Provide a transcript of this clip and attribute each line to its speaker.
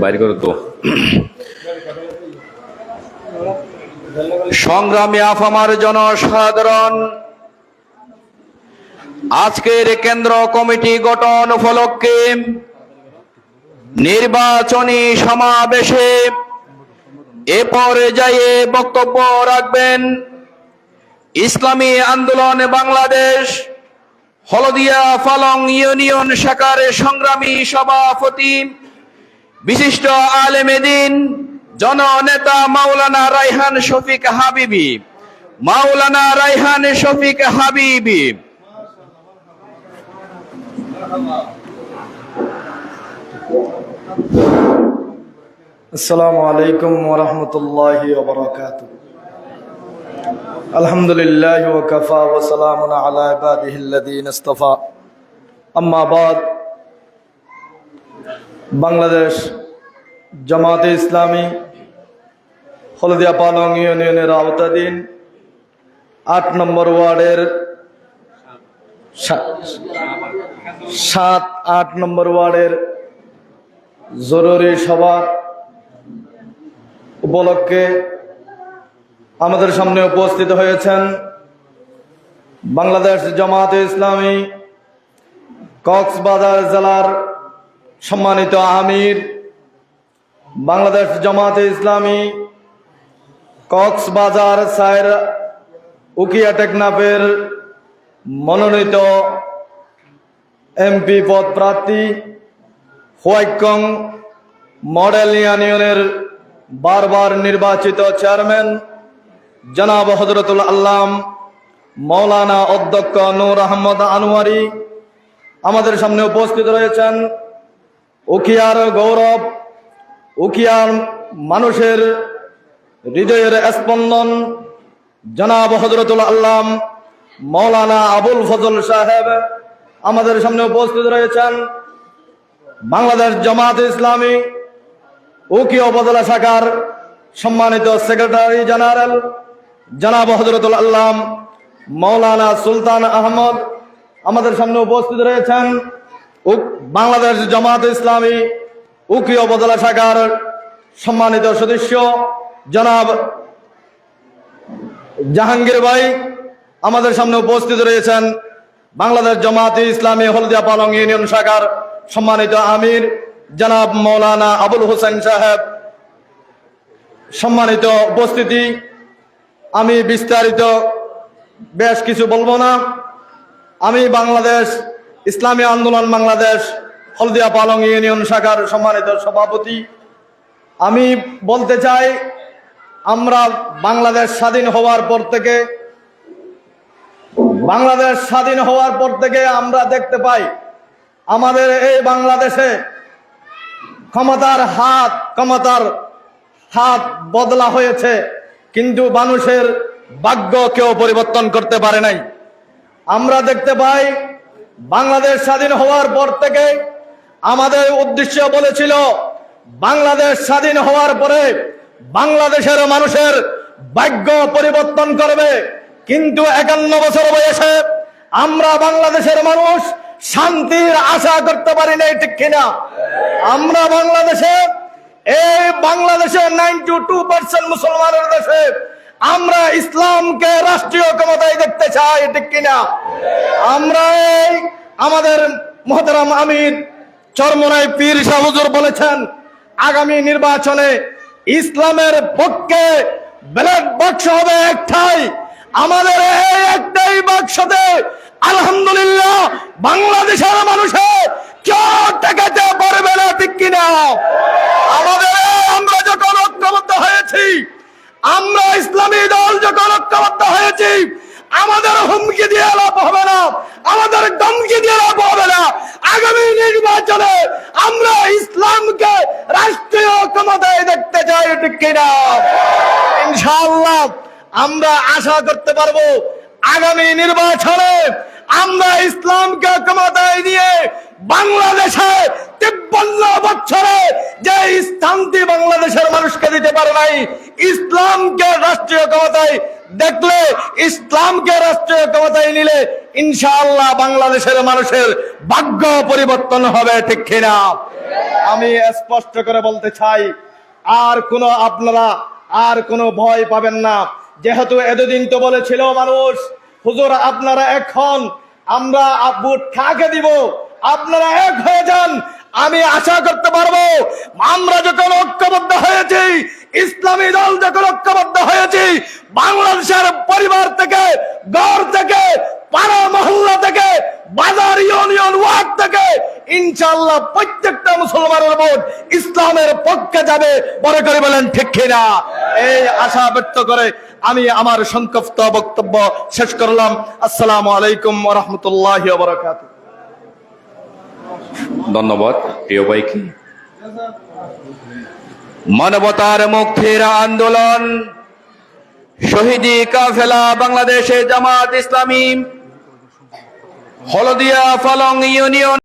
Speaker 1: বাইরে করো তো। সংগ্রামী আফামার জনসাধারণ, আজকের কেন্দ্র কমিটি গঠন উপলক্ষে নির্বাচনী সমাবেশে এ পর্যায়ে বক্তব্য রাখবেন ইসলামী আন্দোলন বাংলাদেশ হলদিয়া পালং ইউনিয়ন শাখার সংগ্রামী সভাপতি বিশিষ্ট আলেমে দ্বীন জননেতা মাওলানা রায়হান শফিক হাবিবি। মাওলানা রায়হান শফিক হাবিবি।
Speaker 2: আসসালামু আলাইকুম ওয়া রাহমাতুল্লাহি ওয়া বারাকাতুহু। আলহামদুলিল্লাহি ওয়া কাফা ওয়া সালামুন আলা ইবাদিহিল্লাযীনা ইসতাফা। আম্মা বাদ। বাংলাদেশ জামাতে ইসলামী হলদিয়া পালং ইউনিয়নের আওতাধীন ৮ নম্বর ওয়ার্ডের ৭-৮ নম্বর ওয়ার্ডের জরুরি সভা উপলক্ষে আমাদের সামনে উপস্থিত হয়েছেন বাংলাদেশ জামাতে ইসলামী কক্সবাজার জেলার সম্মানিত আমির, বাংলাদেশ জামাতে ইসলামী কক্সবাজার সায়ের উকিয়া টেকনাফের মনোনীত এমপি পদ প্রার্থী, হোয়াইকং মডেল ইউনিয়নের বারবার নির্বাচিত চেয়ারম্যান জনাব হযরতুল আল্লাম মাওলানা অধ্যক্ষ নূর আহমদ আনোয়ারি আমাদের সামনে উপস্থিত রয়েছেন। উকিয়ার গৌরব, উকিয়ার মানুষের হৃদয়ের স্পন্দন জনাব হযরতুল আল্লাম মাওলানা আবুল ফজল সাহেব আমাদের সামনে উপস্থিত রয়েছেন। বাংলাদেশ জামাতে ইসলামী উকিয়া উপজেলা শাখার সম্মানিত সেক্রেটারি জেনারেল জনাব হযরতুল আল্লাম মাওলানা সুলতান আহমদ আমাদের সামনে উপস্থিত রয়েছেন। বাংলাদেশ জামাতে ইসলামী উকিয়া উপজেলা শাখার সম্মানিত সদস্য জনাব জাহাঙ্গীর ভাই আমাদের সামনে উপস্থিত রয়েছেন। বাংলাদেশ জামাতে ইসলামী হলদিয়া পালং ইউনিয়ন শাখার সম্মানিত আমির জনাব মৌলানা আবুল হোসেন সাহেব। সম্মানিত উপস্থিতি, আমি বিস্তারিত বেশ কিছু বলবো না। আমি বাংলাদেশ ইসলামী আন্দোলন বাংলাদেশ হলদিয়া পালং ইউনিয়ন শাখার সম্মানিত সভাপতি। আমি বলতে চাই, আমরা বাংলাদেশ স্বাধীন হওয়ার পর থেকে আমরা দেখতে পাই আমাদের এই বাংলাদেশে ক্ষমতার হাত বদলা হয়েছে, কিন্তু মানুষের ভাগ্য কেউ পরিবর্তন করতে পারে নাই। আমরা দেখতে পাই বাংলাদেশ স্বাধীন হওয়ার পর থেকে আমাদের উদ্দেশ্য বলেছিল বাংলাদেশ স্বাধীন হওয়ার পরে বাংলাদেশের মানুষের ভাগ্য পরিবর্তন করবে, কিন্তু 51 বছর বয়সে আমরা বাংলাদেশের মানুষ শান্তির আশা করতে পারি নাই, ঠিক কিনা? আমরা বাংলাদেশে 92% মুসলমানের দেশে আমরা ইসলামকে রাষ্ট্রীয় ক্ষমতায় দেখতে চাই, ঠিক কিনা? আমরা আমাদের মুহতারাম আমির চরমোনাই পীর শাহ হুজুর বলেছেন আগামী নির্বাচনে ইসলামের পক্ষে ব্যালট বাক্স হবে একটাই। আমাদের এই একটাই বাক্সতে আলহামদুলিল্লাহ বাংলাদেশের মানুষের কেউ ঠেকাতে পারবে না, ঠিক কিনা? আমরা যখন ঐক্যবদ্ধ হয়েছি, আমরা ইসলামী দল যখন ঐক্যবদ্ধ হয়েছি, আমাদের হুমকি দিয়ে লাভ হবে না, আমাদের ধমকি দিয়ে লাভ হবে না। আগামী নির্বাচনে আমরা ইসলামকে রাষ্ট্রীয় ক্ষমতায় দেখতে চাই, ঠিক কিনা? ইনশাআল্লাহ আমরা আশা করতে পারবো আগামী নির্বাচনে আমরা ইসলামকে ক্ষমতায় নিয়ে বাংলাদেশে 53 বছরে যে শান্তি বাংলাদেশের মানুষকে দিতে পারে নাই, ইসলামকে রাষ্ট্রীয় ক্ষমতায় দেখলে, ইসলামকে রাষ্ট্রীয় ক্ষমতায় নিলে ইনশাআল্লাহ বাংলাদেশের মানুষের ভাগ্য পরিবর্তন হবে, ঠিক কিনা? আমি স্পষ্ট করে বলতে চাই, আর কোনো ভয় পাবেন না। যেহেতু এতদিন তো বলেছিল মানুষ, হুজুর আপনারা এখন আমরা ভোট কাকে দিব, আপনারা এক হয়ে যান। আমি আশা করতে পারবো, আমরা যখন ঐক্যবদ্ধ হয়েছি, ইসলামী দল যখন ঐক্যবদ্ধ হয়েছি, বাংলাদেশের পরিবার থেকে, ঘর থেকে, পাড়া মহল্লা থেকে, বাজার, ইউনিয়ন, ওয়ার্ড থেকে ইনশাআল্লাহ প্রত্যেকটা মুসলমানের ভোট ইসলামের পক্ষে যাবে। মনে করে বলেন ঠিক কিনা? এই আশা ব্যক্ত করে আমি আমার সংক্ষিপ্ত বক্তব্য শেষ করলাম। আসসালামু আলাইকুম ওয়া রাহমাতুল্লাহি ওয়া বারাকাতুহু।
Speaker 1: ধন্যবাদ প্রিয় ভাইকে। মানবতার মুক্তির আন্দোলন শহীদি কাফেলা বাংলাদেশে জামাত ইসলামী হলদিয়া ফলং ইউনিয়ন